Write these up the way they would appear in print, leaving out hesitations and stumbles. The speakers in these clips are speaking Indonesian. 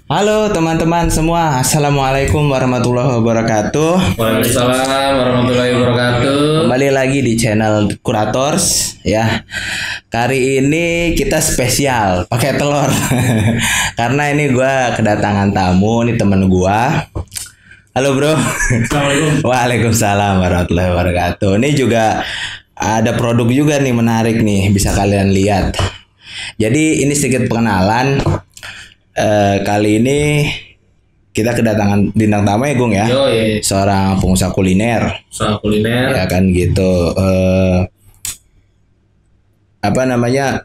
Halo teman-teman semua, Assalamualaikum warahmatullahi wabarakatuh. Waalaikumsalam warahmatullahi wabarakatuh. Kembali lagi di channel Kurators ya. Kali ini kita spesial pakai telur karena ini gue kedatangan tamu, nih temen gue. Halo bro. Assalamualaikum. Waalaikumsalam warahmatullahi wabarakatuh. Ini juga ada produk juga nih menarik nih, bisa kalian lihat. Jadi ini sedikit pengenalan. Kali ini kita kedatangan bintang tamu ya Gung ya. Yo, Seorang pengusaha kuliner. usaha kuliner. Ya kan gitu. Apa namanya?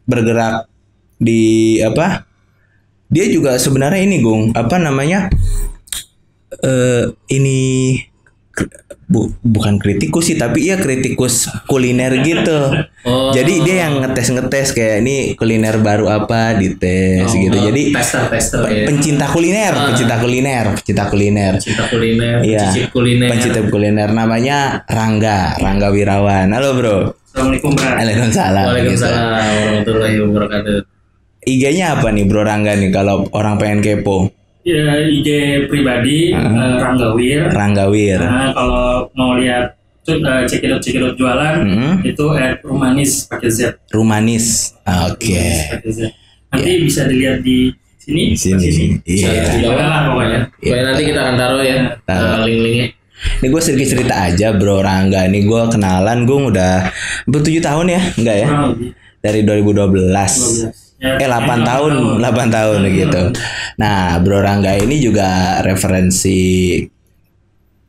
Bergerak di apa? Dia juga sebenarnya ini Gung, apa namanya? Ini bukan kritikus sih, tapi iya kritikus kuliner gitu. Oh. Jadi dia yang ngetes kayak ini kuliner baru apa dites gitu. Jadi tester ya. pencinta kuliner. Cinta kuliner, Iya. cicip kuliner. Pencinta kuliner namanya Rangga Wirawan. Halo bro. Assalamualaikum bro. Waalaikumsalam. Waalaikumsalam warahmatullahi wabarakatuh. IG-nya apa nih bro Rangga nih kalau orang pengen kepo? Ya, IG pribadi Ranggawir. Ranggawir. Nah, kalau mau lihat cekidot jualan itu @rumanis pakai Z. Rumanis. Oke. Pakai Z. Nanti bisa dilihat di sini. Di sini. Iya. Di bawah Lah, pokoknya. Pokoknya nanti kita akan taruh ya link-linknya. Ini gue sedikit cerita aja bro Rangga. Ini gue kenalan gue udah 7 tahun ya, enggak ya? Kurang lebih Dari 2012. 12. Ya, 8 tahun gitu. Nah, Bro Rangga ini juga referensi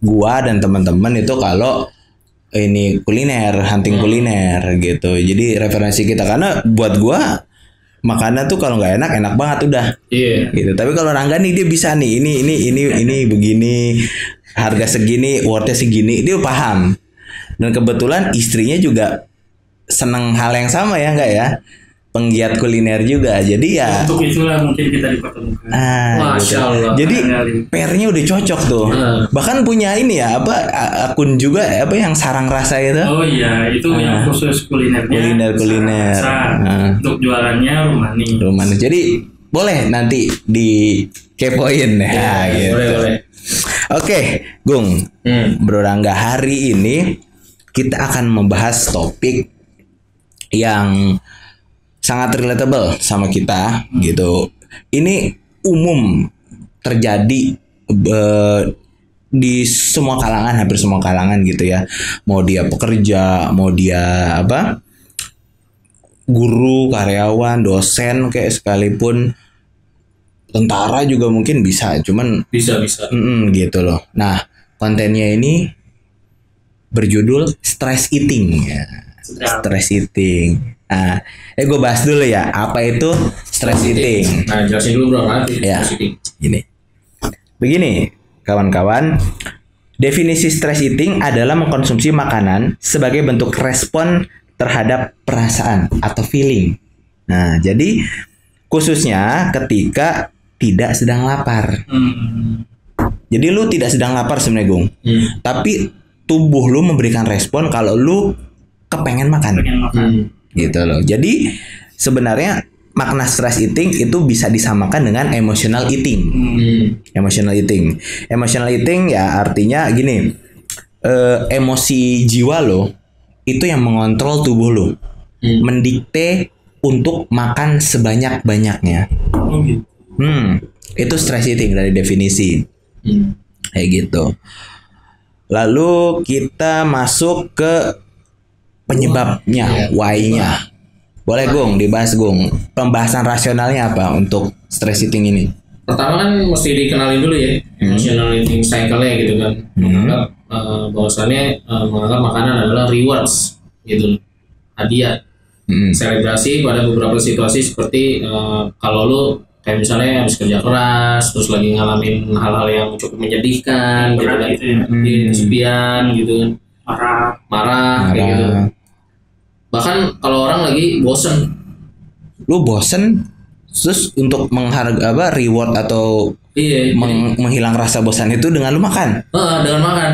gua dan teman-teman itu kalau ini kuliner, hunting kuliner gitu. Jadi referensi kita karena buat gua makanan tuh kalau nggak enak banget udah. Iya. Gitu. Tapi kalau Rangga nih dia bisa nih ini begini, harga segini, worthnya segini, dia paham. Dan kebetulan istrinya juga seneng hal yang sama ya enggak ya? Penggiat kuliner juga, jadi ya. Untuk itulah mungkin kita dipertemukan. Masya Allah. Jadi pairnya udah cocok tuh. Bahkan punya ini ya apa akun juga apa yang sarang rasa itu. Oh iya, itu yang khusus kulinernya. Kuliner. Untuk jualannya Rumani. Jadi boleh nanti dikepoin ya, gitu. Boleh. Oke, Gung. Bro Rangga, hari ini kita akan membahas topik yang sangat relatable sama kita gitu. Ini umum terjadi di semua kalangan, hampir semua kalangan gitu ya. Mau dia pekerja, mau dia apa? Guru, karyawan, dosen kayak sekalipun tentara juga mungkin bisa, cuman Bisa. gitu loh. Nah, kontennya ini berjudul stress eating ya. Stress eating. Nah, gue bahas dulu ya, apa itu stress eating? Nah, jelasin dulu bro nanti. Ya, begini, kawan-kawan. Definisi stress eating adalah mengkonsumsi makanan sebagai bentuk respon terhadap perasaan atau feeling. Nah, jadi khususnya ketika tidak sedang lapar. Jadi lu tidak sedang lapar sebenarnya, Gung. Tapi tubuh lu memberikan respon kalau lu kepengen makan. Gitu loh. Jadi sebenarnya makna stress eating itu bisa disamakan dengan emotional eating. Emotional eating ya artinya gini, emosi jiwa lo itu yang mengontrol tubuh lo, mendikte untuk makan sebanyak-banyaknya. Itu stress eating dari definisi. Kayak gitu. Lalu kita masuk ke penyebabnya, why-nya. Boleh Gung, dibahas Gung. Pembahasan rasionalnya apa untuk stress eating ini? Pertama kan mesti dikenalin dulu ya, emotional eating cycle-nya gitu kan. Menganggap bahwasannya menganggap makanan adalah rewards gitu, hadiah, selebrasi pada beberapa situasi seperti kalau lu kayak misalnya habis kerja keras, terus lagi ngalamin hal-hal yang cukup menyedihkan, gitu kan, kesepian gitu kan. Marah kayak gitu. Bahkan kalau orang lagi bosen, lu bosen terus untuk reward atau menghilang rasa bosan itu dengan lu makan. Dengan makan.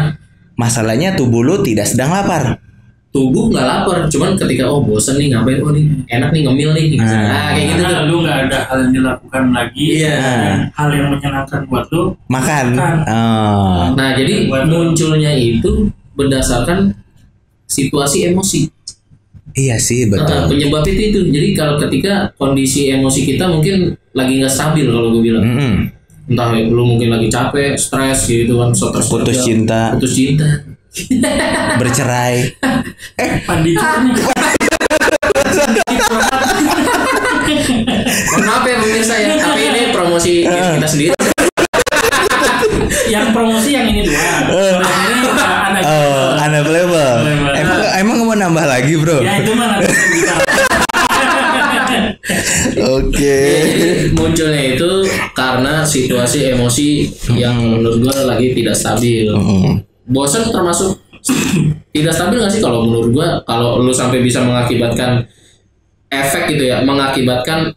Masalahnya tubuh lu tidak sedang lapar. tubuh nggak lapar, cuman ketika bosen nih ngapain, nih enak nih ngemil nih, kayak gitu tuh. Lu nggak ada hal yang dilakukan lagi, hal yang menyenangkan buat lu makan. Nah jadi munculnya itu berdasarkan situasi emosi. Iya sih betul. Penyebab itu. Jadi kalau ketika kondisi emosi kita mungkin lagi nggak stabil, kalau gue bilang, entah lu mungkin lagi capek, stres gitu kan, putus cinta, bercerai, maaf ya pemirsa ya, tapi ini promosi kita sendiri. Yang promosi yang ini doang. Anak label. Emang mau nambah lagi bro? Ya itu mah nanti kita. Oke. Munculnya itu karena situasi emosi yang menurut gua lagi tidak stabil. Bosan termasuk tidak stabil nggak sih kalau menurut gua? Kalau lu sampai bisa mengakibatkan efek gitu ya, mengakibatkan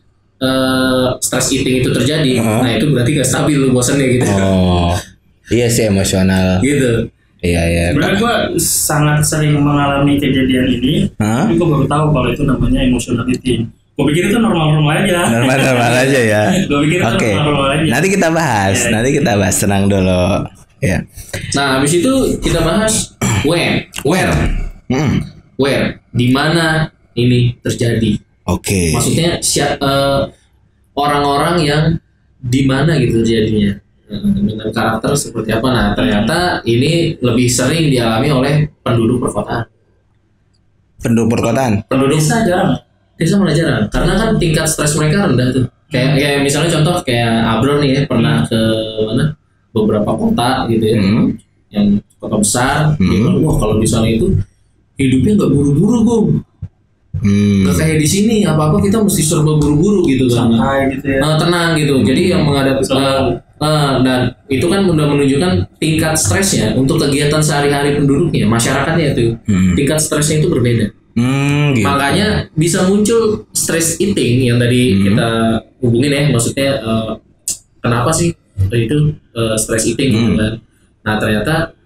stress eating itu terjadi, nah itu berarti gak stabil lu bosannya gitu. Iya sih, emosional. Gitu. Iya. Sebenarnya gua sangat sering mengalami kejadian ini. Tapi gua baru tahu kalau itu namanya emotional eating. Gue pikir itu normal-normal aja. Normal aja ya. Gue pikir itu normal aja. Nanti kita bahas. Tenang dulu. Ya. Nah, habis itu kita bahas where. Di mana ini terjadi? Oke. Maksudnya orang-orang yang di mana gitu terjadinya, dengan karakter seperti apa? Nah, ternyata ini lebih sering dialami oleh penduduk perkotaan. Penduduk Desa jarang. Desa malah jarang, karena kan tingkat stres mereka rendah tuh. Kayak misalnya contoh kayak Abron nih ya, pernah ke mana? Beberapa kota gitu ya, yang kota besar. Dia bilang, wah kalau di sana itu hidupnya nggak buru-buru, Bung. Nggak kayak di sini, apa-apa kita mesti serba buru-buru gitu kan. Santai gitu ya. Tenang gitu. Jadi yang menghadapi dan itu kan udah menunjukkan tingkat stresnya untuk kegiatan sehari-hari penduduknya, masyarakatnya tuh. Tingkat stresnya itu berbeda. Gitu. Makanya bisa muncul stress eating yang tadi kita hubungin ya, maksudnya kenapa sih itu stress eating gitu kan. Nah ternyata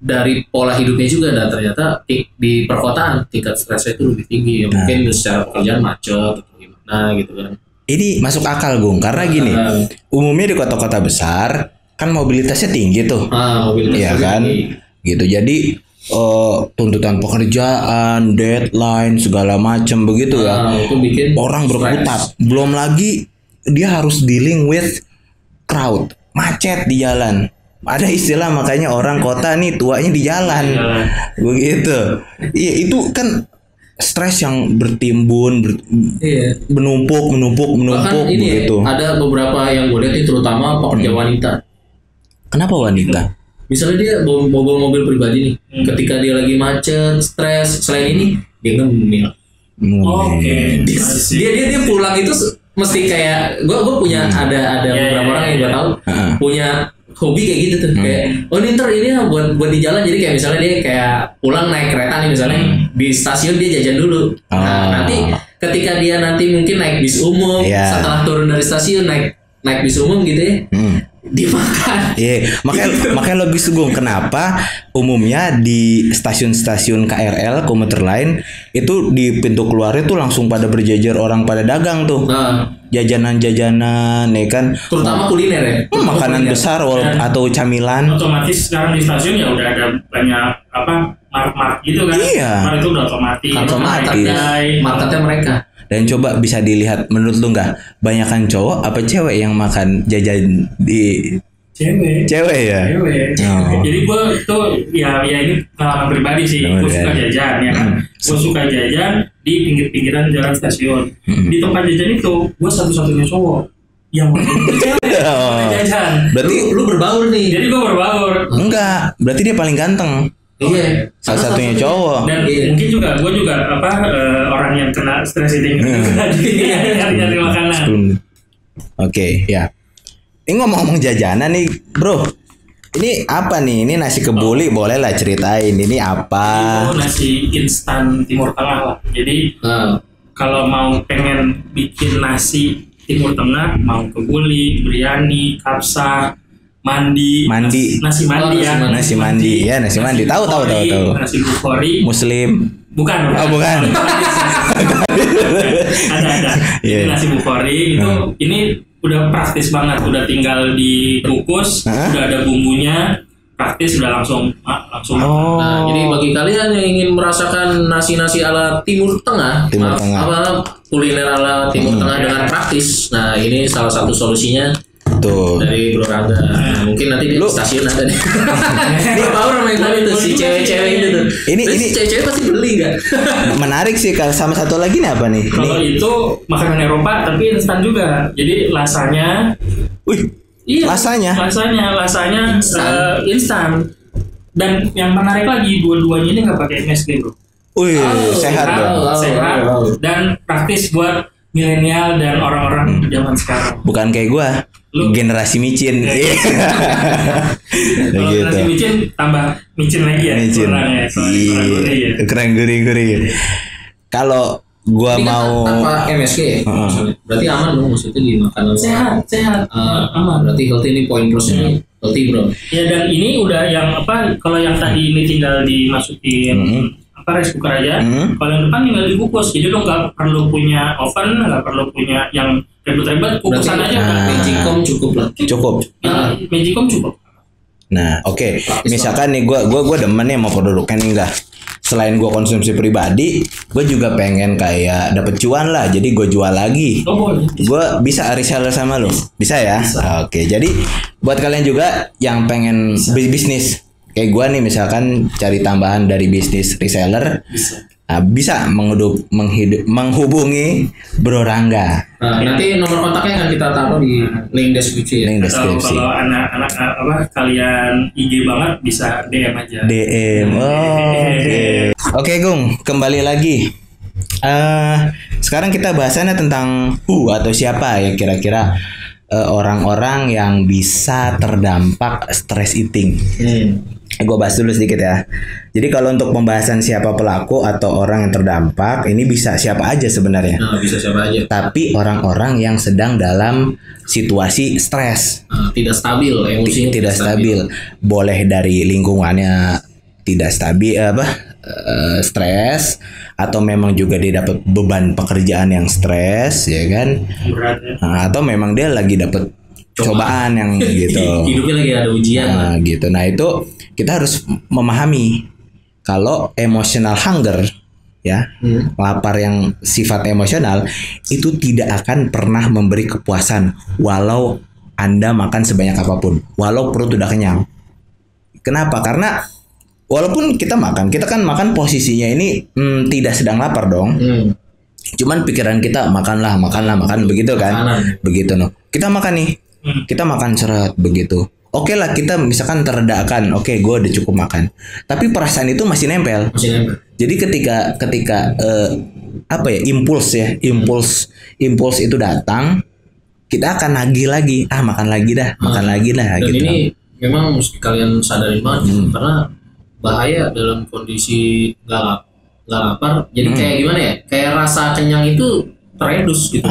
dari pola hidupnya juga, ternyata di perkotaan tingkat stresnya itu lebih tinggi ya. Mungkin secara pekerjaan macet atau gimana gitu kan. Ini masuk akal Gung, karena gini, umumnya di kota-kota besar kan mobilitasnya tinggi tuh. Iya kan tinggi. Gitu, jadi tuntutan pekerjaan, deadline segala macam begitu ya. Itu bikin orang berkutat. Belum lagi dia harus dealing with crowd, macet di jalan. Ada istilah makanya orang kota nih tuanya di jalan. Begitu. Iya, itu kan stres yang bertimbun, menumpuk Bahkan ini begitu. Ada beberapa yang gue lihat terutama pekerja wanita. Kenapa wanita? Misalnya dia bawa mobil pribadi nih, ketika dia lagi macet, stres, selain ini dia ngemil. Dia pulang itu mesti kayak gue punya ada beberapa orang yang gue tahu punya hobi kayak gitu tuh, kayak ini ntar ini buat di jalan. Jadi kayak misalnya dia kayak pulang naik kereta nih misalnya, di stasiun dia jajan dulu. Nah nanti ketika dia nanti mungkin naik bis umum, setelah turun dari stasiun naik bis umum gitu ya, dimakan. Makanya logis Gung, kenapa umumnya di stasiun-stasiun KRL komuter lain itu di pintu keluarnya tuh langsung pada berjejer orang pada dagang tuh. Jajanan-jajanan ya kan, terutama kuliner ya, makanan besar atau camilan. Otomatis sekarang di stasiun ya udah ada banyak mark gitu kan. Mark itu udah otomatis. Marketnya mereka. Dan coba bisa dilihat, menurut lu nggak banyakan cowok apa cewek yang makan jajan di cewek ya? Jadi gue tuh ya ini pengalaman pribadi sih. Gue suka jajan ya kan. Gue suka jajan di pinggir-pinggiran jalan stasiun. Di tempat jajan itu gue satu-satunya cowok yang cewek jajan. Berarti lu berbaur nih. Jadi gue berbaur. Enggak, berarti dia paling ganteng. Iya, salah satunya cowok. Dan mungkin juga gue juga orang yang kena stress eating itu nyari makanan. Oke, ya. Ini ngomong-ngomong jajanan nih, bro. Ini apa nih? Ini nasi kebuli, boleh lah ceritain. Ini apa? Itu nasi instan Timur Tengah lah. Jadi kalau mau pengen bikin nasi Timur Tengah, mau kebuli, biryani, kapsa, mandi, nasi mandi ya. Nasi mandi. Tahu. Nasi bukhori, Muslim. Bukan. Oh, bukan. Ada. Ini nasi bukori itu ini udah praktis banget, udah tinggal dikukus, udah ada bumbunya, praktis udah langsung. Oh. Nah, jadi bagi kalian yang ingin merasakan nasi-nasi ala Timur Tengah, kuliner ala Timur Tengah dengan praktis, nah ini salah satu solusinya. Tuh. Dari Bro Rangga. Nah, mungkin nanti di stasiun ada nih. Dia tahu namanya tadi tuh si cewek-cewek itu tuh. Ini cewek-cewek pasti beli nggak? Menarik sih. Kalau sama satu lagi nih apa nih? Kalau itu makanan Eropa tapi instan juga. Jadi lasanya. Iya. Lasanya instan. Dan yang menarik lagi dua-duanya ini nggak pakai MSG bro. Sehat dong. Sehat dan praktis buat milenial dan orang-orang zaman sekarang. Bukan kayak gua. Generasi micin. Kalau gitu. generasi micin tambah micin lagi ya. Micin. Keren gurih. Kalau gua ini mau tanpa MSG berarti aman dong, maksudnya dimakan sehat aman. Berarti healthy ini poin plusnya healthy bro. Ya dan ini udah yang kalau yang tadi ini tinggal dimasukin rice cooker aja. Kalau yang depan tinggal dikukus, jadi lo nggak perlu punya oven, nggak perlu punya yang ribet-ribet, kukusan aja. Magicom cukup lah. Cukup. Magicom cukup. Nah, oke. Misalkan nih gue demen nih mau produknya nih enggak. Selain gue konsumsi pribadi, gue juga pengen kayak dapet cuan lah. Jadi gue jual lagi. Oh boleh. Gue bisa reseller sama lo, bisa ya? Bisa. Oke. Jadi buat kalian juga yang pengen bisnis. Kayak gue nih misalkan cari tambahan dari bisnis reseller, bisa menghubungi Bro Rangga. Nanti nomor kontaknya akan kita taruh di link deskripsi. Kalau anak-anak kalian IG banget bisa DM aja. DM. Oke, Gung, kembali lagi. Sekarang kita bahasannya tentang atau siapa ya kira-kira orang-orang yang bisa terdampak stress eating. Gue bahas dulu sedikit ya. Jadi kalau untuk pembahasan siapa pelaku atau orang yang terdampak, ini bisa siapa aja sebenarnya. Bisa siapa aja. Tapi orang-orang yang sedang dalam situasi stres, tidak stabil, emosinya tidak stabil. Boleh dari lingkungannya tidak stabil, stres, atau memang juga dia dapat beban pekerjaan yang stres, ya kan? Berat ya. Atau memang dia lagi dapat cobaan yang gitu. Hidupnya lagi ada ujian. Gitu. Nah itu kita harus memahami kalau emotional hunger ya, lapar yang sifat emosional itu tidak akan pernah memberi kepuasan walau Anda makan sebanyak apapun, walau perut udah kenyang. Kenapa? Karena walaupun kita kan makan posisinya ini tidak sedang lapar dong. Cuman pikiran kita makan begitu kan? Begitu Kita makan nih. Kita makan seret begitu. Oke lah kita misalkan teredakan. Oke, gue udah cukup makan. Tapi perasaan itu masih nempel. Jadi ketika impuls itu datang, kita akan nagih lagi. Makan lagi dah. Dan gitu. Ini memang mesti kalian sadarin banget karena bahaya dalam kondisi nggak lapar. Jadi kayak gimana ya? Kayak rasa kenyang itu teredus gitu.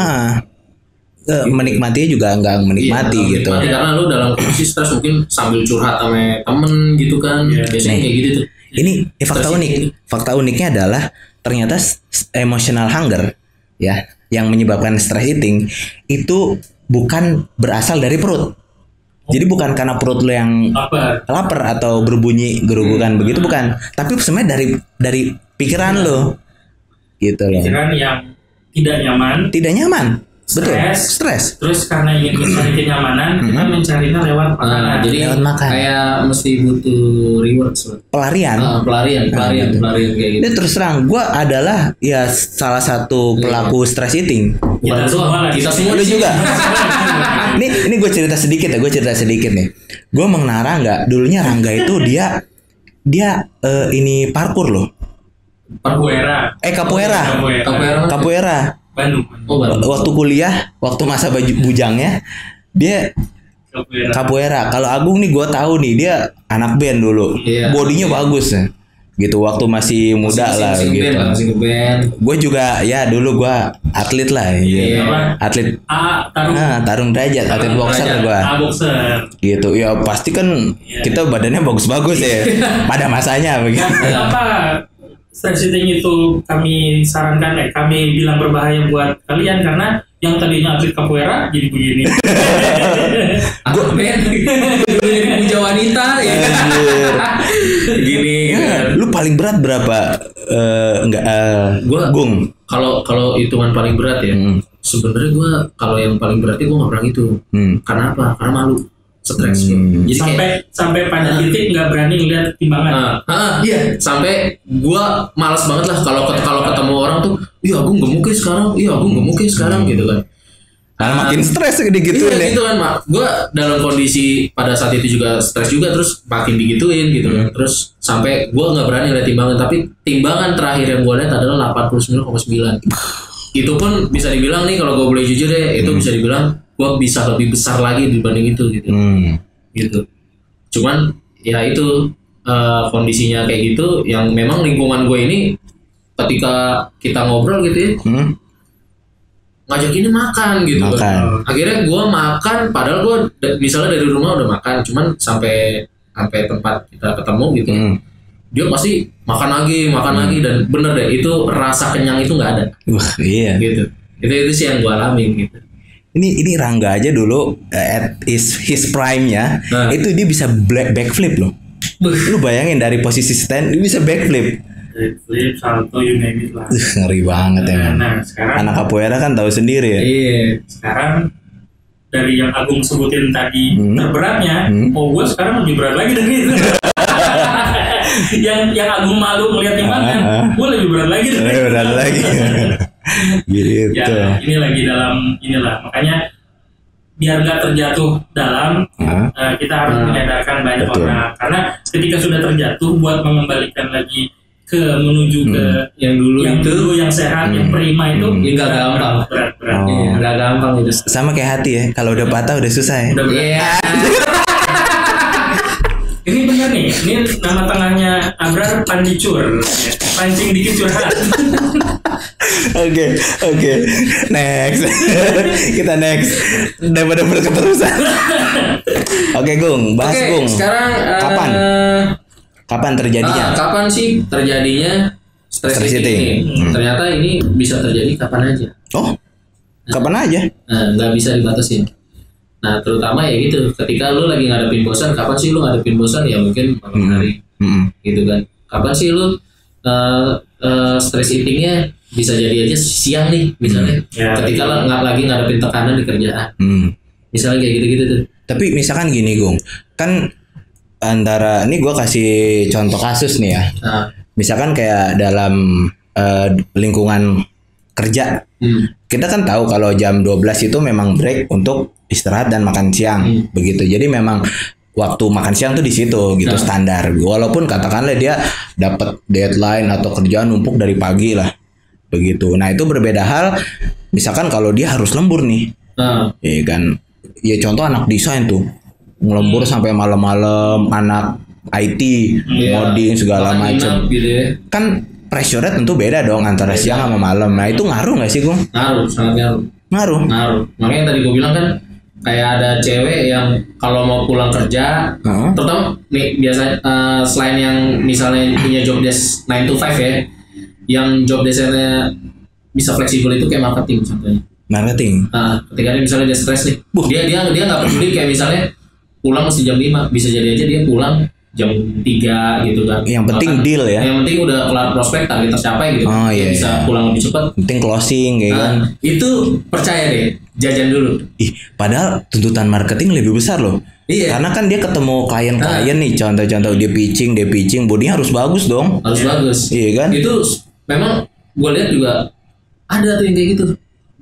Menikmatinya juga nggak menikmati gitu. Karena lu dalam kondisi stres mungkin sambil curhat sama temen gitu kan. Biasanya kayak gitu tuh. Ini fakta uniknya adalah ternyata emotional hunger ya yang menyebabkan stress eating itu bukan berasal dari perut. Jadi bukan karena perut lo yang lapar atau berbunyi gerugukan begitu, bukan. Tapi sebenarnya dari pikiran lo gitu loh. Pikiran yang tidak nyaman. Betul. Stres. Terus karena ingin mencari kenyamanan, kita mencarinya lewat makanan. Jadi lewat makan. Kayak mesti butuh reward. Pelarian kayak gitu. Ini terus terang, gue adalah ya salah satu pelaku stress eating. Kita semua Lu juga. Ini gue cerita sedikit nih. Gue mengenal Rangga. Dulunya Rangga itu dia ini parkour loh. Capoeira. Bandung. Waktu kuliah, waktu masa bujangnya dia capoeira. Kalau Agung nih gue tahu nih dia anak band dulu. Bodinya bagus ya. Gitu waktu masih muda lah gitu. Gue juga ya dulu gue atlet lah gitu. Atlet tarung derajat, atlet boxer gue. Gitu. Ya pasti kan kita badannya bagus-bagus ya. Pada masanya begitu. stress eating itu kami sarankan, kami bilang berbahaya buat kalian karena yang tadinya atlet capoeira jadi begini. Gue jadi puja wanita ya. Gini. Lu paling berat berapa? Gung. Kalau hitungan paling berat ya. Sebenarnya gue kalau yang paling beratnya gue nggak pernah gitu. Karena apa? Karena malu, stres. Jadi sampai pada titik nggak berani lihat timbangan. Iya. Sampai gue malas banget lah kalau ketemu orang tuh. Iya, aku gemuknya sekarang. Iya, aku gemuknya sekarang gitu kan. Makin stres gitu iya, gitu kan, Mak. Gue dalam kondisi pada saat itu juga stres juga, terus makin digituin gitu kan. Terus sampai gue nggak berani lihat timbangan, tapi timbangan terakhir yang gue lihat adalah 89,9. Itu pun bisa dibilang nih, kalau gue boleh jujur ya, itu bisa dibilang gue bisa lebih besar lagi dibanding itu gitu. Gitu. Cuman ya itu kondisinya kayak gitu, yang memang lingkungan gue ini ketika kita ngobrol gitu ya, ngajakinnya makan gitu kan. Akhirnya gue makan, padahal gue misalnya dari rumah udah makan, cuman sampai tempat kita ketemu gitu, dia pasti makan lagi dan bener deh, itu rasa kenyang itu nggak ada. Iya. Gitu. Itu sih yang gue alamin gitu. Ini Rangga aja dulu at his prime-nya, itu dia bisa backflip loh. Lu bayangin dari posisi stand dia bisa backflip. Backflip, salto, you name it lah. Ngeri banget ya. Nah, sekarang anak capoeira kan tahu sendiri ya. Iya. Sekarang dari yang Agung sebutin tadi terberatnya, gue sekarang lebih berat lagi dari itu. yang Agung malu melihat timbangan, gue lebih berat lagi dari itu. Berat lagi. Gitu. Ya, ini lagi dalam inilah, makanya biar nggak terjatuh dalam, kita harus menyadarkan banyak orang, karena ketika sudah terjatuh, buat mengembalikan lagi ke menuju ke yang dulu yang sehat, yang prima itu nggak gampang. Berat. Nggak gampang itu. Sama kayak hati ya, kalau udah patah udah susah ya. Udah berat. Ini benar nih, ini nama tengahnya Abrar Pandicur, pancing dikit curhat. Oke. Next. Kita next. Daripada berketerusan. Oke, Gung, bahas Gung. Sekarang Kapan terjadinya? Kapan sih terjadinya stress eating? Ternyata ini bisa terjadi kapan aja. Oh, kapan aja? Nggak bisa dibatasin. Nah, terutama ya gitu, ketika lu lagi ngadepin bosan, kapan sih lu ngadepin bosan? Ya mungkin malam hari, gitu kan. Kapan sih lu stress eatingnya? Bisa jadi aja siang nih, misalnya. Ketika lu nggak lagi ngadepin tekanan di kerjaan, misalnya kayak gitu-gitu tuh. Tapi misalkan gini, Gung, kan antara ini gue kasih contoh kasus nih ya. Misalkan kayak dalam lingkungan kerja, kita kan tahu kalau jam 12 itu memang break untuk istirahat dan makan siang, begitu. Jadi memang waktu makan siang tuh di situ gitu, standar. Walaupun katakanlah dia dapat deadline atau kerjaan numpuk dari pagi lah, begitu. Nah itu berbeda hal. Misalkan kalau dia harus lembur nih, ya kan? Ya contoh anak desain tuh. Ngelembur sampai malam-malam, anak IT, coding segala macam. Gitu ya. Kan pressure-nya tentu beda dong antara siang sama malam. Nah, itu ngaruh nggak sih, Gung? Ngaruh, sangat ngaruh. Makanya tadi gue bilang kan kayak ada cewek yang kalau mau pulang kerja, terutama nih biasanya selain yang misalnya punya job desk 9 to 5 ya, yang job desk-nya bisa fleksibel itu kayak marketing contohnya. Marketing. Ketika dia misalnya dia stres nih, dia nggak peduli kayak misalnya pulang mesti jam 5, bisa jadi aja dia pulang jam 3 gitu kan. Yang penting deal ya. Yang penting udah kelar prospek, target tercapai gitu. Dia bisa pulang lebih cepat. Penting closing kayak kan. Itu percaya deh, jajan dulu. Padahal tuntutan marketing lebih besar loh. Iya. Karena kan dia ketemu klien-klien nih, contoh-contoh dia pitching, bodinya harus bagus dong. Harus bagus. Iya kan? Itu memang gue lihat juga ada tuh yang kayak gitu.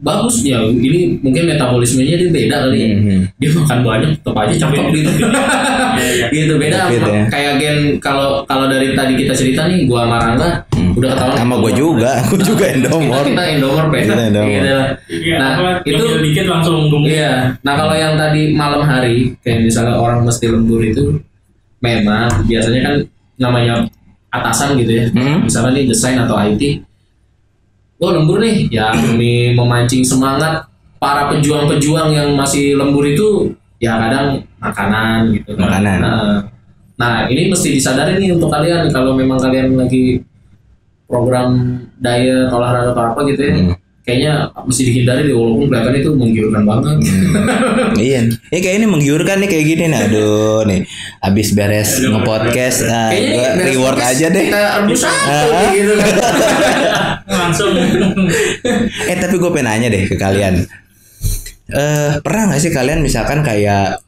Bagus ya, ini mungkin metabolismenya dia beda kali ya. Dia makan banyak tetap aja cakep gitu. Gitu beda ya. Kayak Gen kalau dari tadi kita cerita nih, gua sama Rangga udah ketahuan sama gua juga Endomor. Kita Endomor beda. Gitu. Nah, itu dikit langsung gemuk. Iya. Nah, kalau yang tadi malam hari kayak misalnya orang mesti lembur itu memang biasanya kan namanya atasan gitu ya. Misalnya nih desain atau IT, lembur nih ya, demi memancing semangat para pejuang-pejuang yang masih lembur itu ya kadang makanan gitu kan. Nah ini mesti disadari nih untuk kalian, kalau memang kalian lagi program diet olahraga atau apa gitu ya, kayaknya mesti dihindari deh, walaupun kelihatan itu menggiurkan banget. Iya, ini kayak ini menggiurkan nih kayak gini nih. Aduh nih, abis beres nge-podcast, gue reward aja deh. Kita rebus satu gitu kan. Langsung. Tapi gue pengen nanya deh ke kalian. Pernah nggak sih kalian misalkan kayak,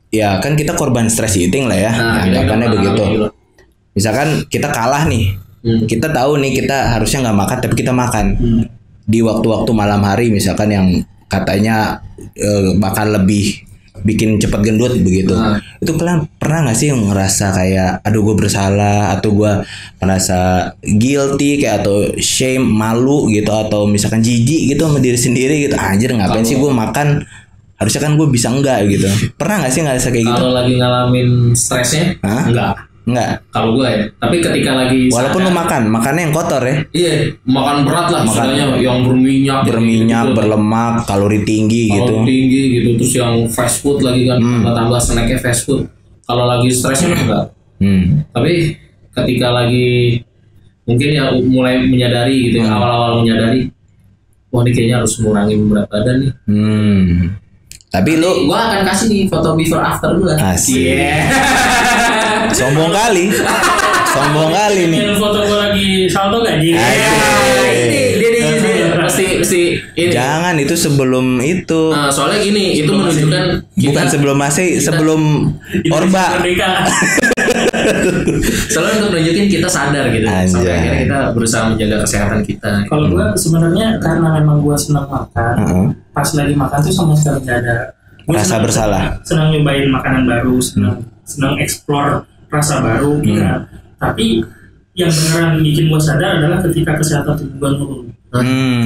ya kan kita korban stress eating lah ya, anggapannya begitu. Misalkan kita kalah nih, kita tahu nih kita harusnya nggak makan tapi kita makan. Di waktu-waktu malam hari misalkan yang katanya bakal lebih bikin cepet gendut begitu. Itu kalian pernah nggak sih ngerasa kayak aduh gue bersalah, atau gue merasa guilty kayak, atau shame, malu gitu, atau misalkan jijik gitu sama diri sendiri gitu, anjir ngapain sih gue makan, harusnya kan gue bisa enggak gitu. Pernah nggak sih ngerasa kayak gitu? Kalau lagi ngalamin stresnya enggak. Kalau gue ya, tapi ketika lagi walaupun lu makannya yang kotor ya. Iya, makan berat lah, misalnya yang berminyak gitu, berlemak, kalori tinggi gitu. Terus yang fast food lagi kan, tambah snacknya fast food. Kalau lagi stresnya enggak. Tapi ketika lagi mungkin ya mulai menyadari gitu, awal-awal menyadari, wah ini kayaknya harus ngurangin berat badan nih. Tapi lu, gua akan kasih nih foto before after gue. Asik. Sombong kali nih. Yang foto gue lagi salto gak sih? Dia pasti ini. Jangan, itu sebelum itu. Soalnya gini, itu menunjukkan bukan sebelum Masehi, sebelum Orba. Soalnya untuk menunjukin kita sadar gitu. Sampai akhirnya kita berusaha menjaga kesehatan kita. Kalau gue sebenarnya karena memang gue senang makan, pas lagi makan tuh sama sekali gak ada rasa bersalah. Senang nyobain makanan baru, senang explore rasa baru gitu. Tapi yang beneran bikin gue sadar adalah ketika kesehatan tubuh gue turun.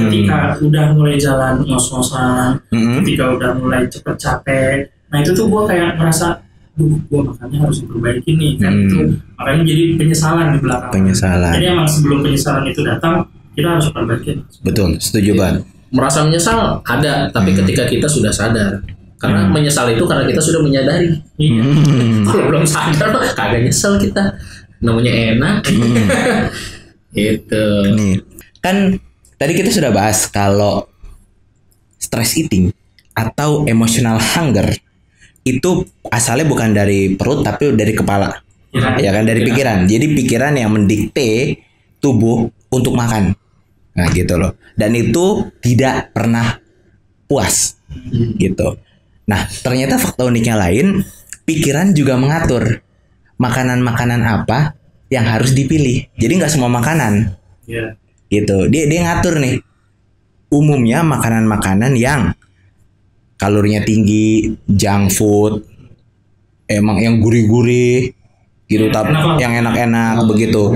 Ketika udah mulai jalan ngos-ngosan, ketika udah mulai cepet capek, nah itu tuh gue kayak merasa, gue makannya harus diperbaiki nih kan. Itu makanya jadi penyesalan di belakang. Jadi emang sebelum penyesalan itu datang, kita harus perbaiki. Betul, setuju banget. Merasa menyesal ada, tapi ketika kita sudah sadar. Karena menyesal itu karena kita sudah menyadari. Kalau belum sadar mah kagak nyesel kita. Namanya enak. Gitu. Nih, kan tadi kita sudah bahas kalau stress eating atau emotional hunger itu asalnya bukan dari perut tapi dari kepala. Ya kan, dari pikiran. Jadi pikiran yang mendikte tubuh untuk makan. Nah, gitu loh. Dan itu tidak pernah puas. Gitu. Nah, ternyata fakta uniknya lain, pikiran juga mengatur makanan-makanan apa yang harus dipilih. Jadi nggak semua makanan, gitu. Dia ngatur nih. Umumnya makanan-makanan yang kalorinya tinggi, junk food, emang yang gurih-gurih, gitu. Yang enak-enak begitu.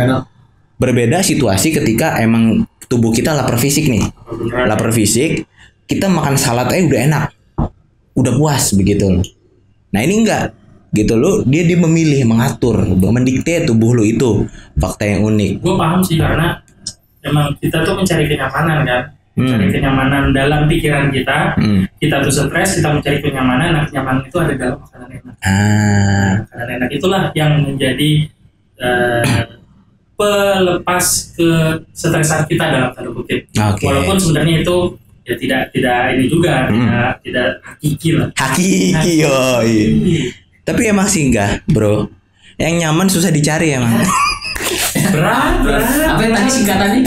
Berbeda situasi ketika emang tubuh kita lapar fisik nih, lapar fisik, kita makan salad aja udah enak. Udah puas begitu loh. Nah ini enggak gitu loh, dia memilih, mengatur, mendikte tubuh lo. Itu fakta yang unik. Gue paham sih, karena emang kita tuh mencari kenyamanan kan, mencari kenyamanan dalam pikiran kita. Kita tuh stres, kita mencari kenyamanan. Nah kenyamanan itu ada dalam makanan enak. Makanan enak itulah yang menjadi pelepas ke stresan kita dalam tanda kutip. Walaupun sebenarnya itu ya tidak ini juga, tidak hakiki lah. Hakiki, yoi. Tapi emang sih enggak, bro. Yang nyaman susah dicari emang. Berat. Apa yang tadi singkatannya?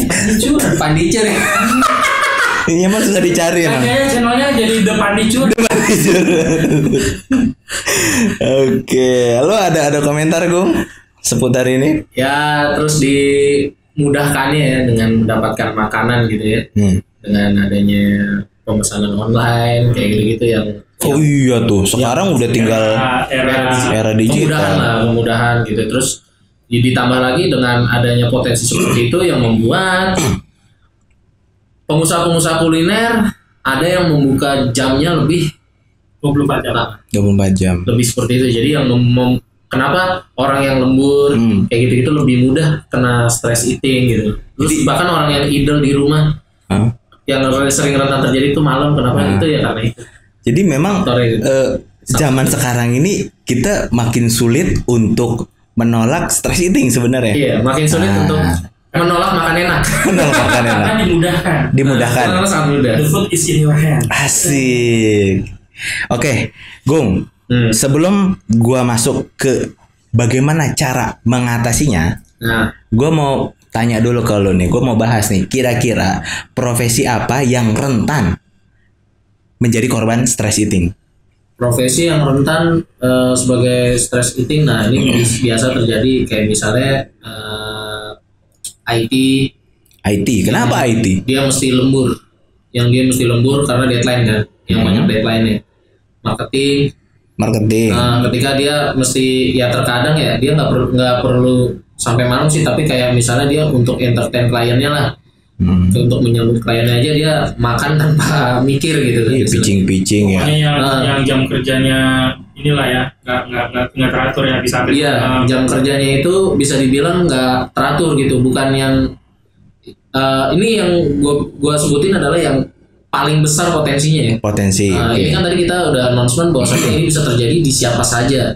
Pandicur ya? Yang nyaman susah dicari emang. Kayaknya channelnya jadi The Pandicur. Oke, lo ada komentar Gung seputar ini? Ya, terus dimudahkannya ya dengan mendapatkan makanan gitu ya. Dengan adanya pemesanan online kayak gitu-gitu yang iya tuh sekarang udah tinggal era digital, kemudahan gitu. Terus ditambah lagi dengan adanya potensi seperti itu yang membuat pengusaha-pengusaha kuliner ada yang membuka jamnya lebih 24 jam. 24 jam. Lebih seperti itu. Jadi yang kenapa orang yang lembur kayak gitu-gitu lebih mudah kena stress eating gitu. Terus bahkan orang yang idle di rumah yang sering rentan terjadi itu malam, kenapa itu ya karena itu. Jadi memang zaman sekarang ini kita makin sulit untuk menolak stress eating sebenarnya. Iya, makin sulit untuk Menolak makan enak. Menolak makan enak. Karena dimudahkan. Karena sangat mudah. The food is in your hand. Asik. Oke, Gung. Sebelum gua masuk ke bagaimana cara mengatasinya, Nah, gua mau tanya dulu ke lo nih. Gua mau bahas nih, kira-kira profesi apa yang rentan menjadi korban stress eating? profesi yang rentan sebagai stress eating, nah ini biasa terjadi kayak misalnya IT. IT. Kenapa IT? Dia mesti lembur. Yang dia mesti lembur karena deadline kan, yang banyak deadline-nya. Marketing. Ketika dia mesti ya terkadang ya dia nggak perlu sampai malam sih, tapi kayak misalnya dia untuk entertain kliennya lah, untuk menyambut kliennya aja dia makan tanpa mikir gitu. Pitching ya. Pokoknya yang jam kerjanya inilah ya, nggak teratur ya, bisa. Iya, jam kerjanya itu bisa dibilang nggak teratur gitu, bukan yang ini yang gua sebutin adalah yang paling besar potensinya ya. Potensi. Ini kan tadi kita udah announcement bahwasanya ini bisa terjadi di siapa saja.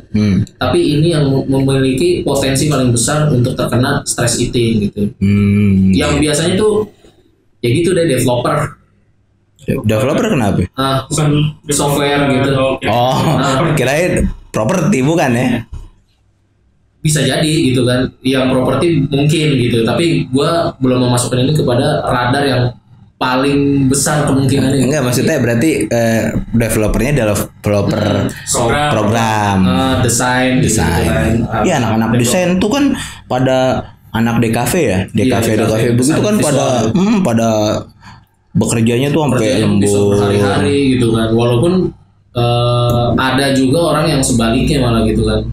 Tapi ini yang memiliki potensi paling besar untuk terkena stress eating gitu. Yang biasanya tuh ya gitu deh, developer. Developer kenapa? Bukan software gitu. Kirain properti bukan ya? Bisa jadi gitu kan. Yang properti mungkin gitu. Tapi gua belum memasukkan ini kepada radar yang paling besar kemungkinannya. Enggak, maksudnya berarti developernya developer program, desain. Gitu kan. Iya, anak-anak desain tuh kan pada anak DKV ya, DKV begitu kan pada bekerjanya tuh sampai lembur berhari-hari gitu kan. Walaupun ada juga orang yang sebaliknya malah gitu kan.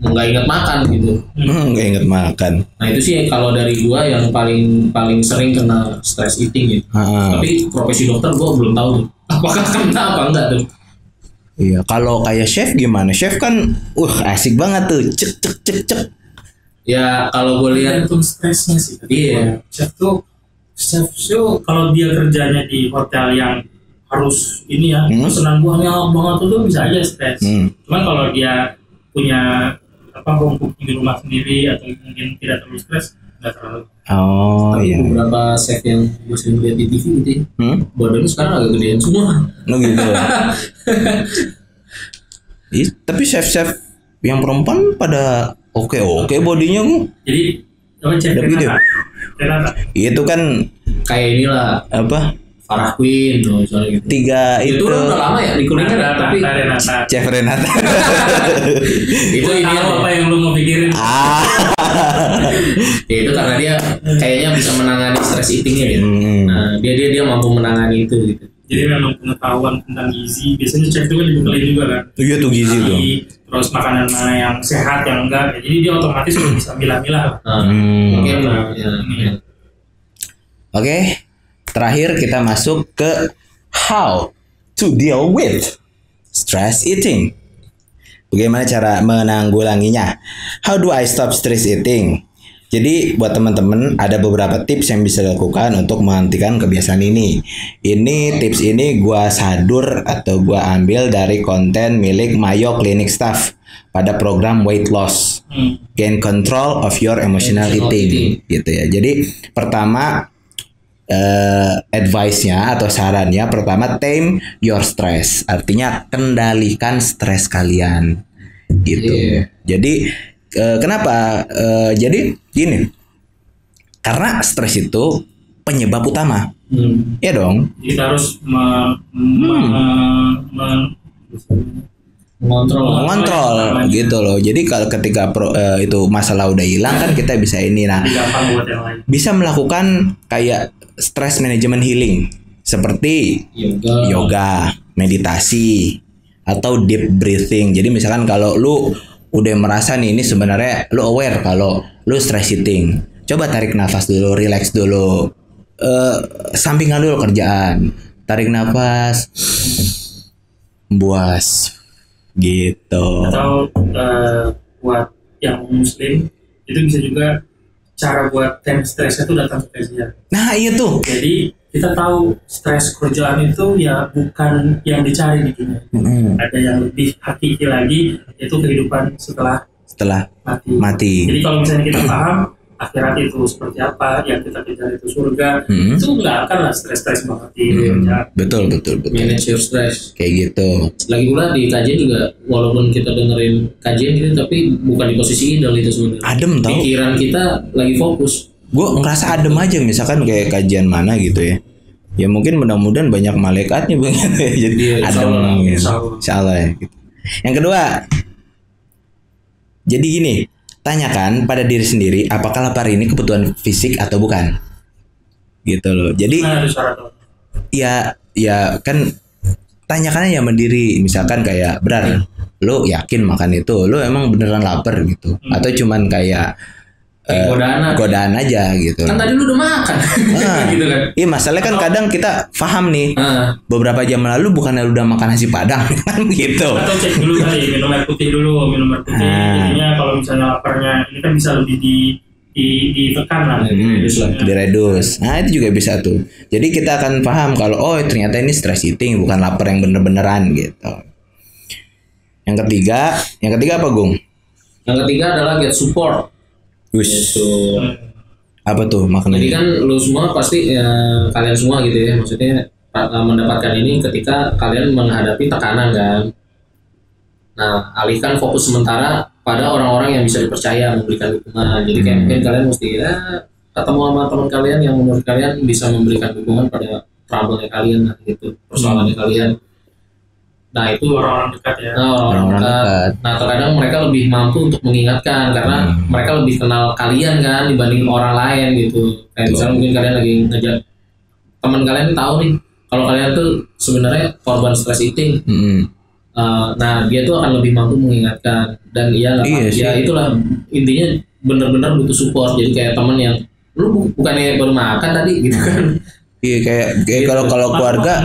Nggak ingat makan gitu. Nggak ingat makan. Nah itu sih kalau dari gua yang paling sering kena stress eating gitu. Tapi profesi dokter gua belum tahu tuh. Apakah kena apa enggak tuh. Iya, kalau kayak chef gimana? Chef kan asik banget tuh. Cek. Ya kalau gue lihat itu stresnya sih. Iya. Chef tuh kalau dia kerjanya di hotel yang harus ini ya, pesanan buahnya banget tuh bisa aja stres. Cuman kalau dia punya home cooking di rumah sendiri atau mungkin tidak terlalu stres, nggak terlalu. Tapi beberapa chef yang gue sering lihat di TV gitu, badannya sekarang agak gedean semua. Gitu. Tapi chef yang perempuan pada oke bodinya. Jadi apa chef Renata? Itu kan kayak inilah apa? Farah Queen tuh soalnya gitu. 3 itu udah lama ya di kuliner tapi Renata. Chef Renata. Itu ini apa yang lu mau pikirin? Ya itu karena dia kayaknya bisa menangani stress eatingnya gitu. Nah, dia mampu menangani itu gitu. Jadi memang pengetahuan tentang gizi biasanya chef itu kan dibekelin juga kan. Iya tuh gizi tuh. Terus makanan mana yang sehat yang enggak. Jadi dia otomatis udah bisa milah-milah. Mungkin ya. Oke. Terakhir kita masuk ke how to deal with stress eating. Bagaimana cara menanggulanginya? How do I stop stress eating? Jadi buat teman-teman ada beberapa tips yang bisa dilakukan untuk menghentikan kebiasaan ini. Ini tips ini gua sadur atau gua ambil dari konten milik Mayo Clinic Staff pada program weight loss. Gain control of your emotional eating gitu ya. Jadi pertama advice-nya atau sarannya pertama tame your stress, artinya kendalikan stres kalian gitu. Jadi kenapa? Jadi gini, karena stres itu penyebab utama, ya dong. Kita harus mengontrol gitu loh. Jadi kalau ketika itu masalah udah hilang kan kita bisa ini, bisa melakukan kayak stress management healing seperti yoga, meditasi atau deep breathing. Jadi misalkan kalau lu udah merasa nih ini sebenarnya lu aware kalau lu stress eating, coba tarik nafas dulu, relax dulu, sampingkan dulu kerjaan, tarik nafas, buas gitu. Atau buat yang muslim itu bisa juga cara buat time stressnya itu datang ke kajian. Nah iya tuh. Jadi kita tahu stres kerjaan itu ya bukan yang dicari di dunia. Ada yang lebih hakiki lagi, yaitu kehidupan setelah mati. Jadi kalau misalnya kita paham akhirat itu seperti apa, yang kita kejar itu surga, itu nggak akan lah stres banget di kerjaan. Betul. Manage your stress. Kayak gitu. Lagi pula di kajian juga, walaupun kita dengerin kajian gitu, tapi bukan di posisi ideal itu sebenarnya. Adem tau. Pikiran kita lagi fokus. Gue ngerasa adem aja misalkan kayak kajian mana gitu ya. Ya mungkin mudah-mudahan banyak malaikatnya Bang. Jadi adem gitu. Insyaallah ya gitu. Yang kedua, jadi gini, tanyakan pada diri sendiri apakah lapar ini kebutuhan fisik atau bukan. Gitu loh. Jadi ya kan tanyakannya ya mendiri, misalkan kayak benar lo yakin makan itu, lo emang beneran lapar gitu, atau cuman kayak godaan aja gitu. Kan tadi lu udah makan. Gitu kan. Iya, masalahnya kan kadang kita paham nih. Beberapa jam lalu bukannya lu udah makan nasi Padang kan gitu. Atau cek dulu kali, minum air putih dulu, jadinya kalau misalnya laparnya ini kan bisa lebih ditekan lah. Diredus. Nah, itu juga bisa tuh. Jadi kita akan paham kalau ternyata ini stress eating, bukan lapar yang bener-beneran gitu. Yang ketiga apa, Gung? Yang ketiga adalah get support. Gitu. Apa tuh maknanya? Jadi kan lu semua pasti kalian semua gitu ya, maksudnya mendapatkan ini ketika kalian menghadapi tekanan kan. Nah, alihkan fokus sementara pada orang-orang yang bisa dipercaya memberikan dukungan. Jadi kayak mungkin kalian mesti ketemu sama teman kalian yang menurut kalian bisa memberikan dukungan pada trouble-nya kalian gitu, persoalannya kalian. Nah, itu orang-orang dekat ya. Orang-orang dekat. Nah, terkadang mereka lebih mampu untuk mengingatkan karena mereka lebih kenal kalian kan dibanding orang lain gitu. Kayak misalnya mungkin kalian lagi ngejak teman kalian tahu nih kalau kalian tuh sebenarnya korban stress eating. Nah, dia tuh akan lebih mampu mengingatkan dan itulah intinya benar-benar butuh support. Jadi kayak teman yang lu bukannya baru makan tadi gitu kan. Iya, kayak kalau keluarga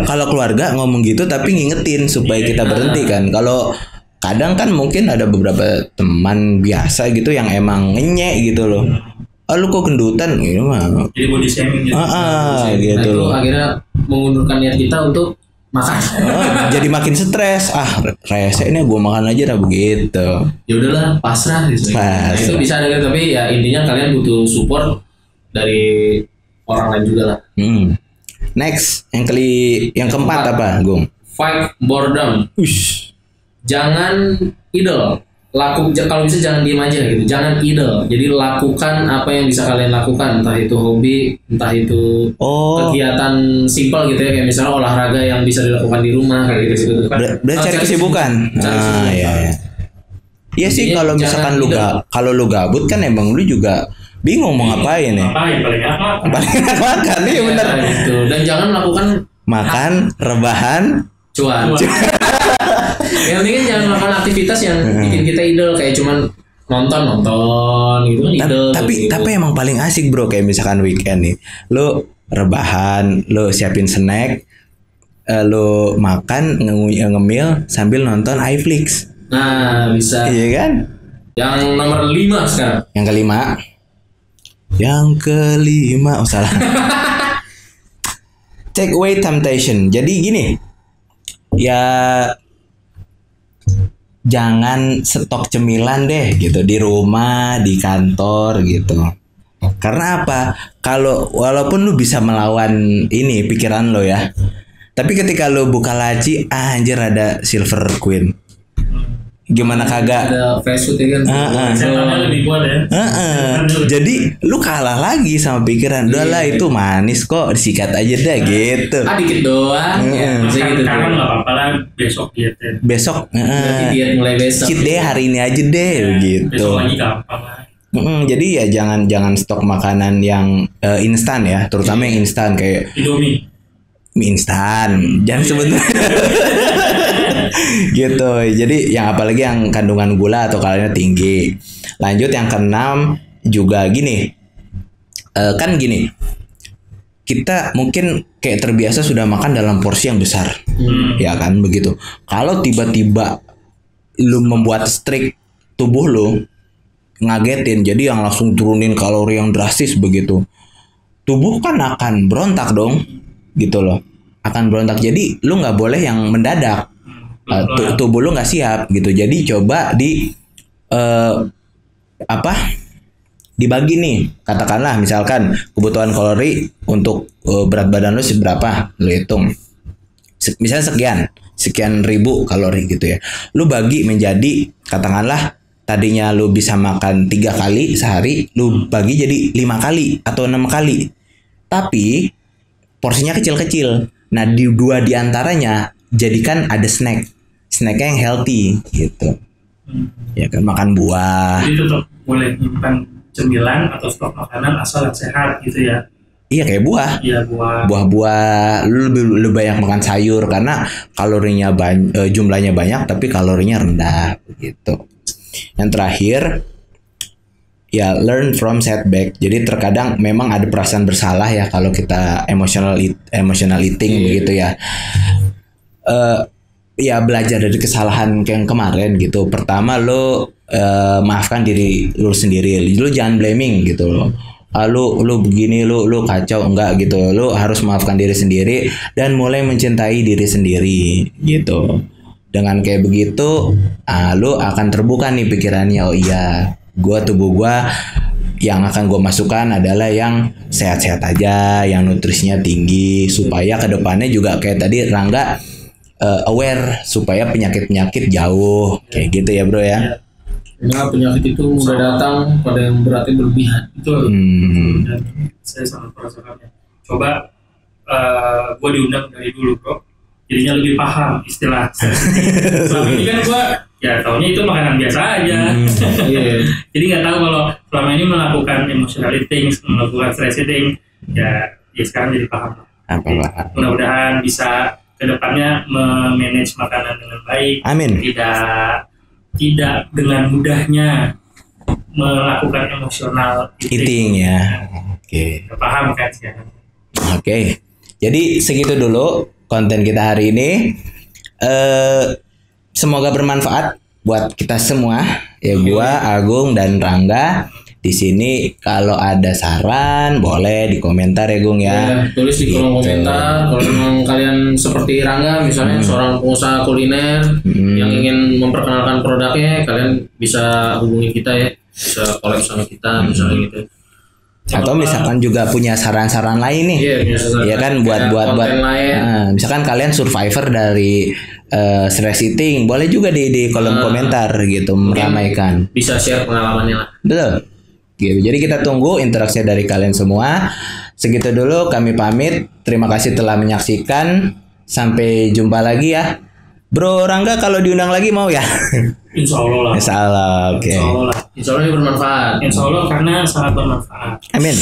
kalau keluarga ngomong gitu tapi ngingetin supaya kita berhenti kan. Kalau kadang kan mungkin ada beberapa teman biasa gitu yang emang ngenyek gitu loh. Lu kok gendutan gitu mah. Jadi body shaming gitu. Gitu loh. Itu akhirnya mengundurkan niat kita untuk makan. Jadi makin stres. Rese ini gue makan aja dah begitu. Ya udahlah, pasrah gitu. Nah, itu bisa ada tapi ya intinya kalian butuh support dari orang lain juga lah. Next, yang keempat apa, Gung? Fight boredom. Jangan idle. Kalau bisa jangan diem aja gitu. Jangan idle. Jadi lakukan apa yang bisa kalian lakukan, entah itu hobi, entah itu kegiatan simpel gitu ya, kayak misalnya olahraga yang bisa dilakukan di rumah kayak gitu. Berarti cari kesibukan. Iya. Iya sih, kalau misalkan lu gabut kan emang lu juga bingung mau ngapain ya? Paling enak makan, iya benar. Gitu. Dan jangan melakukan makan, rebahan, cuan. Yang penting jangan melakukan aktivitas yang bikin kita idle kayak cuman nonton gitu kan idle. Tapi emang paling asik bro, kayak misalkan weekend nih, lu rebahan, lu siapin snack, lu makan ngemil sambil nonton iFlix. Nah, bisa. Iya kan? Yang nomor 5 sekarang. Yang kelima, salah. Take away temptation. Jadi gini, ya jangan stok cemilan deh gitu di rumah, di kantor gitu. Karena apa? Walaupun lu bisa melawan ini pikiran lo ya, tapi ketika lu buka laci, anjir ada Silver Queen. Gimana kagak? Ada fast food kan. Lebih kuat ya. Jadi lu kalah lagi sama pikiran. Udahlah itu manis kok, disikat aja dah gitu. Dikit doang. Sekarang nggak apa-apa lah, besok diet. Besok. Berarti diet mulai besok. Cheat deh hari ini aja deh gitu. Besok lagi gampang lah. Jadi ya jangan stok makanan yang instan ya, terutama yang instan kayak Indomie. Mie instan. Jangan sebenarnya. Gitu. Jadi yang apalagi yang kandungan gula atau kalorinya tinggi. Lanjut yang keenam juga gini. Kan gini. Kita mungkin kayak terbiasa sudah makan dalam porsi yang besar. Ya kan begitu. Kalau tiba-tiba lu membuat strict tubuh lu, ngagetin, jadi yang langsung turunin kalori yang drastis begitu, tubuh kan akan berontak dong, gitu loh, akan berontak. Jadi lu nggak boleh yang mendadak, tubuh lu nggak siap gitu. Jadi coba dibagi nih, katakanlah misalkan kebutuhan kalori untuk berat badan lu seberapa, lu hitung. Misalnya sekian ribu kalori gitu ya. Lu bagi menjadi katakanlah tadinya lu bisa makan 3 kali sehari, lu bagi jadi 5 kali atau 6 kali. Tapi porsinya kecil-kecil. Nah, di 2 diantaranya jadikan ada snacknya yang healthy gitu. Ya kan, makan buah. Jadi tetap boleh nyimpan cemilan atau stok makanan asal yang sehat gitu ya. Iya, kayak buah. Iya, buah. Buah-buah, lu lebih banyak makan sayur karena kalorinya jumlahnya banyak tapi kalorinya rendah gitu. Yang terakhir, ya learn from setback. Jadi terkadang memang ada perasaan bersalah ya kalau kita emotional eating begitu ya. Ya belajar dari kesalahan yang kemarin gitu. Pertama lo maafkan diri lu sendiri. Lu jangan blaming gitu loh. Lu begini, lu kacau, enggak gitu. Lu harus maafkan diri sendiri dan mulai mencintai diri sendiri gitu. Dengan kayak begitu, lu akan terbuka nih pikirannya. Oh iya, tubuh gua yang akan gue masukkan adalah yang sehat-sehat aja, yang nutrisinya tinggi, supaya kedepannya juga kayak tadi Rangga aware supaya penyakit-penyakit jauh kayak gitu ya bro ya. Nah, penyakit itu mudah datang pada yang beratnya berlebihan. Betul. Dan saya sangat merasakannya. Coba gue diundang dari dulu bro, jadinya lebih paham istilah. Selama ini kan gue ya taunya itu makanan biasa aja. Jadi nggak tahu kalau selama ini melakukan emotional eating, melakukan stress eating, ya sekarang jadi paham. Mudah-mudahan bisa kedepannya memanage makanan dengan baik. Amin. Tidak dengan mudahnya melakukan emosional eating ya. Oke. Paham kan sekarang? Oke. Jadi segitu dulu konten kita hari ini. Semoga bermanfaat buat kita semua. Ya gua, Agung dan Rangga. Di sini kalau ada saran boleh di komentar ya Gung ya. Tulis di kolom komentar. Kalau memang kalian seperti Rangga misalnya seorang pengusaha kuliner yang ingin memperkenalkan produknya, kalian bisa hubungi kita ya, bisa collab sama kita misalnya gitu. Atau misalkan juga punya saran-saran lain nih. Iya kan buat misalkan kalian survivor dari stress eating, boleh juga di kolom komentar gitu meramaikan. Bisa share pengalamannya lah. Betul. Gitu. Jadi kita tunggu interaksi dari kalian semua. Segitu dulu kami pamit. Terima kasih telah menyaksikan. Sampai jumpa lagi ya. Bro Rangga kalau diundang lagi mau ya? Insya Allah lah. Insya Allah. Oke. Insya Allah ini bermanfaat. Insya Allah karena sangat bermanfaat. Amin.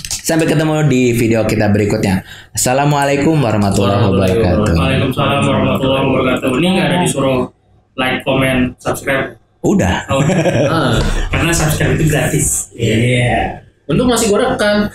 Sampai ketemu di video kita berikutnya. Assalamualaikum warahmatullahi wabarakatuh. Waalaikumsalam warahmatullahi wabarakatuh. Ini nggak ada disuruh like, comment, subscribe. Udah. Karena subscribe itu gratis. Untuk masih gue rekam.